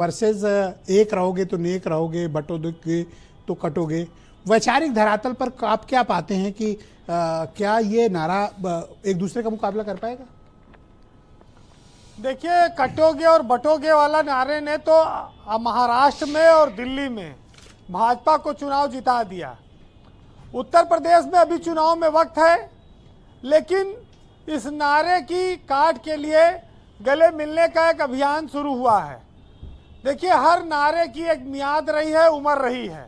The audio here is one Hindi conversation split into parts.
वर्सेस एक रहोगे तो नेक रहोगे, बटोगे तो कटोगे। वैचारिक धरातल पर आप क्या पाते हैं कि क्या ये नारा एक दूसरे का मुकाबला कर पाएगा? देखिए, कटोगे और बटोगे वाला नारे ने तो महाराष्ट्र में और दिल्ली में भाजपा को चुनाव जिता दिया। उत्तर प्रदेश में अभी चुनाव में वक्त है, लेकिन इस नारे की काट के लिए गले मिलने का एक अभियान शुरू हुआ है। देखिए, हर नारे की एक मियाद रही है, उम्र रही है,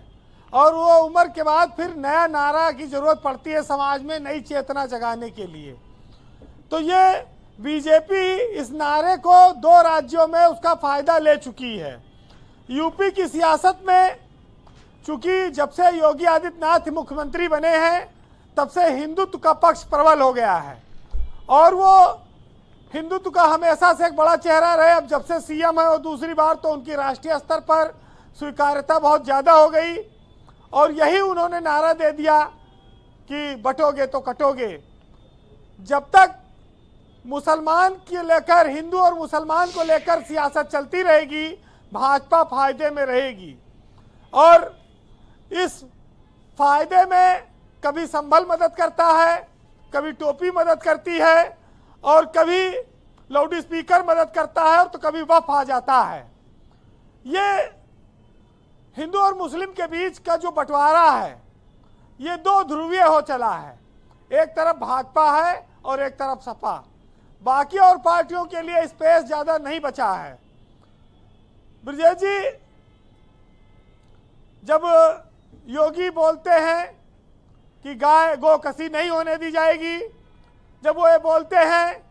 और वो उम्र के बाद फिर नया नारा की जरूरत पड़ती है समाज में नई चेतना जगाने के लिए। तो ये बीजेपी इस नारे को 2 राज्यों में उसका फायदा ले चुकी है। यूपी की सियासत में चूंकि जब से योगी आदित्यनाथ मुख्यमंत्री बने हैं तब से हिंदुत्व का पक्ष प्रबल हो गया है, और वो हिंदुत्व का हमेशा से एक बड़ा चेहरा रहे। अब जब से सीएम है वो दूसरी बार, तो उनकी राष्ट्रीय स्तर पर स्वीकार्यता बहुत ज़्यादा हो गई, और यही उन्होंने नारा दे दिया कि बटोगे तो कटोगे। जब तक मुसलमान के लेकर, हिंदू और मुसलमान को लेकर सियासत चलती रहेगी, भाजपा फायदे में रहेगी। और इस फायदे में कभी संभल मदद करता है, कभी टोपी मदद करती है, और कभी लाउड स्पीकर मदद करता है, और तो कभी वफ आ जाता है। ये हिंदू और मुस्लिम के बीच का जो बंटवारा है, ये 2 ध्रुवीय हो चला है। एक तरफ भाजपा है और एक तरफ सपा। बाकी और पार्टियों के लिए स्पेस ज्यादा नहीं बचा है। ब्रजेश जी, जब योगी बोलते हैं कि गाय गो कसी नहीं होने दी जाएगी, जब वो ये बोलते हैं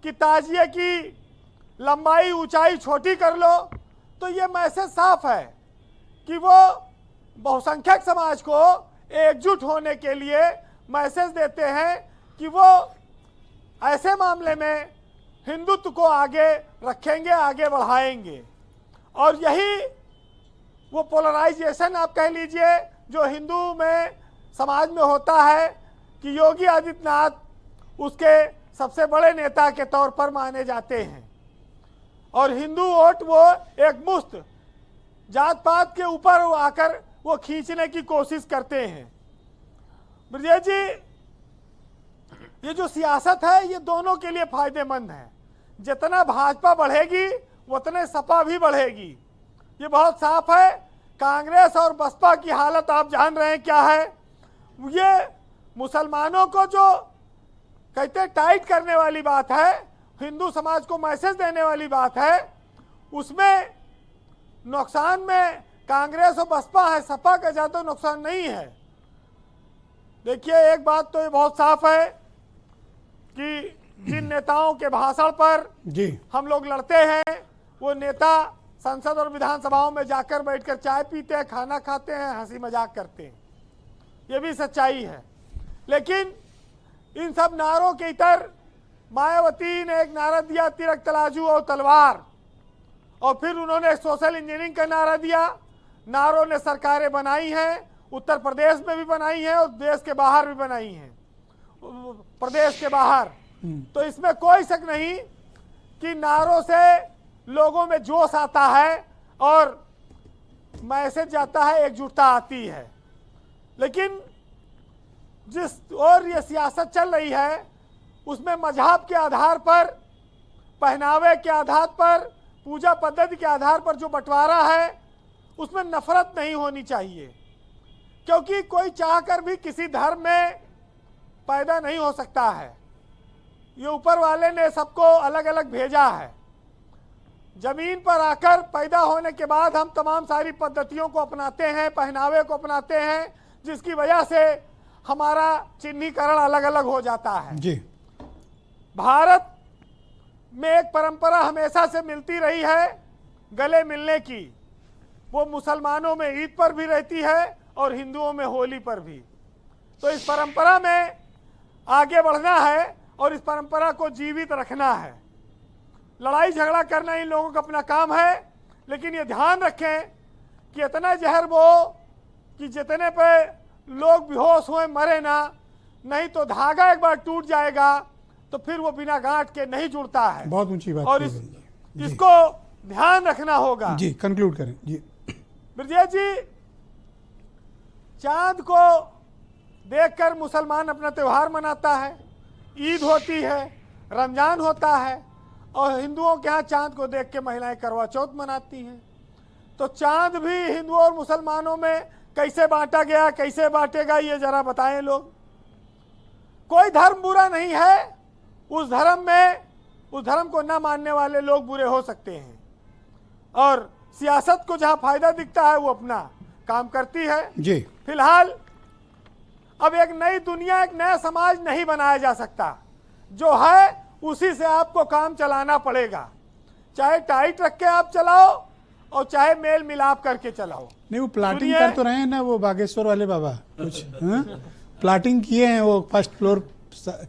कि ताजिए की लंबाई ऊंचाई छोटी कर लो, तो ये मैसेज साफ है कि वो बहुसंख्यक समाज को एकजुट होने के लिए मैसेज देते हैं कि वो ऐसे मामले में हिंदुत्व को आगे रखेंगे, आगे बढ़ाएंगे। और यही वो पोलराइजेशन आप कह लीजिए जो हिंदू में समाज में होता है कि योगी आदित्यनाथ उसके सबसे बड़े नेता के तौर पर माने जाते हैं, और हिंदू वोट वो एक मुश्त जात पात के ऊपर आकर वो खींचने की कोशिश करते हैं। ब्रजेश जी, ये जो सियासत है ये दोनों के लिए फायदेमंद है। जितना भाजपा बढ़ेगी उतने सपा भी बढ़ेगी, ये बहुत साफ है। कांग्रेस और बसपा की हालत आप जान रहे हैं क्या है। ये मुसलमानों को जो कहते टाइट करने वाली बात है, हिंदू समाज को मैसेज देने वाली बात है, उसमें नुकसान में कांग्रेस और बसपा है, सपा का ज्यादा नुकसान नहीं है। देखिए, एक बात तो ये बहुत साफ है कि जिन नेताओं के भाषण पर जी हम लोग लड़ते हैं, वो नेता संसद और विधानसभाओं में जाकर बैठकर चाय पीते हैं, खाना खाते हैं, हंसी मजाक करते हैं, ये भी सच्चाई है। लेकिन इन सब नारों के इतर मायावती ने एक नारा दिया, तिरक तराजू और तलवार, और फिर उन्होंने सोशल इंजीनियरिंग का नारा दिया। नारों ने सरकारें बनाई हैं, उत्तर प्रदेश में भी बनाई हैं और देश के बाहर भी बनाई हैं, प्रदेश के बाहर। तो इसमें कोई शक नहीं कि नारों से लोगों में जोश आता है और मैसेज जाता है, एकजुटता आती है। लेकिन जिस और ये सियासत चल रही है उसमें मजहब के आधार पर, पहनावे के आधार पर, पूजा पद्धति के आधार पर जो बंटवारा है उसमें नफरत नहीं होनी चाहिए, क्योंकि कोई चाहकर भी किसी धर्म में पैदा नहीं हो सकता है। ये ऊपर वाले ने सबको अलग अलग भेजा है। जमीन पर आकर पैदा होने के बाद हम तमाम सारी पद्धतियों को अपनाते हैं, पहनावे को अपनाते हैं, जिसकी वजह से हमारा चिन्हीकरण अलग अलग हो जाता है। जी, भारत में एक परंपरा हमेशा से मिलती रही है गले मिलने की, वो मुसलमानों में ईद पर भी रहती है और हिंदुओं में होली पर भी। तो इस परंपरा में आगे बढ़ना है और इस परंपरा को जीवित रखना है। लड़ाई झगड़ा करना इन लोगों का अपना काम है, लेकिन ये ध्यान रखें कि इतना जहर वो कि जितने पे लोग बेहोश हुए मरे ना, नहीं तो धागा एक बार टूट जाएगा तो फिर वो बिना गांठ के नहीं जुड़ता है। बहुत ऊंची बात और की गई है। इसको ध्यान रखना होगा। जी कंक्लूड करें जी। ब्रजेश जी, चांद को देखकर मुसलमान अपना त्योहार मनाता है, ईद होती है, रमजान होता है, और हिंदुओं के यहाँ चांद को देख के महिलाएं करवा चौथ मनाती हैं। तो चांद भी हिंदुओं और मुसलमानों में कैसे बांटा गया, कैसे बांटेगा, ये जरा बताएं लोग। कोई धर्म बुरा नहीं है, उस धर्म को न मानने वाले लोग बुरे हो सकते हैं, और सियासत को जहां फायदा दिखता है वो अपना काम करती है जी। फिलहाल अब एक नई दुनिया, एक नया समाज नहीं बनाया जा सकता। जो है उसी से आपको काम चलाना पड़ेगा, चाहे टाइट रख के आप चलाओ और चाहे मेल मिलाप करके चलाओ। नहीं, वो प्लाटिंग कर तो रहे हैं ना वो बागेश्वर वाले बाबा, कुछ प्लाटिंग किए हैं वो फर्स्ट फ्लोर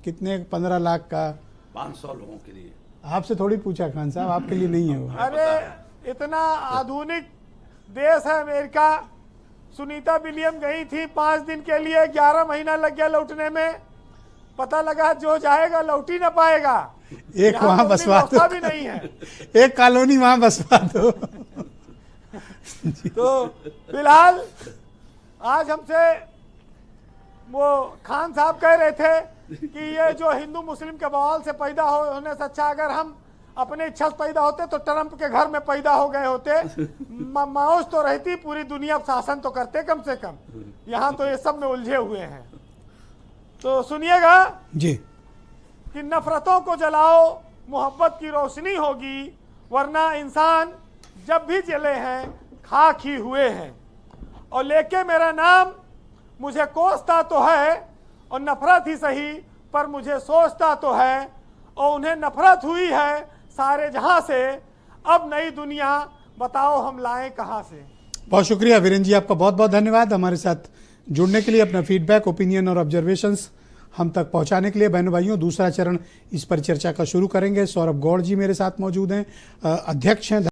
कितने 15 लाख का 500 लोगों के लिए। आपसे थोड़ी पूछा खान साहब, आपके लिए नहीं है वो। अरे इतना आधुनिक देश है अमेरिका। सुनीता विलियम गई थी 5 दिन के लिए, 11 महीना लग गया लौटने में। पता लगा जो जाएगा लौट ही ना पाएगा। एक वहां बसवा दो, भी नहीं है। एक कॉलोनी वहां बसवा दो। तो फिलहाल आज हमसे वो खान साहब कह रहे थे कि ये जो हिंदू मुस्लिम के बवाल से पैदा होने से अच्छा अगर हम अपने इच्छा से पैदा होते तो ट्रंप के घर में पैदा हो गए होते। मौज तो रहती, पूरी दुनिया शासन तो करते कम से कम। यहाँ तो ये सब में उलझे हुए हैं। तो सुनिएगा जी कि नफरतों को जलाओ, मोहब्बत की रोशनी होगी, वरना इंसान जब भी जले हैं खाक ही हुए हैं। और लेके मेरा नाम मुझे कोसता तो है, और नफरत ही सही पर मुझे सोचता तो है, और उन्हें नफरत हुई है सारे जहां से। अब नई दुनिया बताओ हम लाएं कहां से। बहुत शुक्रिया वीरेंद्र जी, आपका बहुत बहुत धन्यवाद हमारे साथ जुड़ने के लिए, अपना फीडबैक, ओपिनियन और ऑब्जर्वेशंस हम तक पहुंचाने के लिए। बहनों भाइयों, दूसरा चरण इस पर चर्चा का शुरू करेंगे। सौरभ गौड़ जी मेरे साथ मौजूद हैं, अध्यक्ष हैं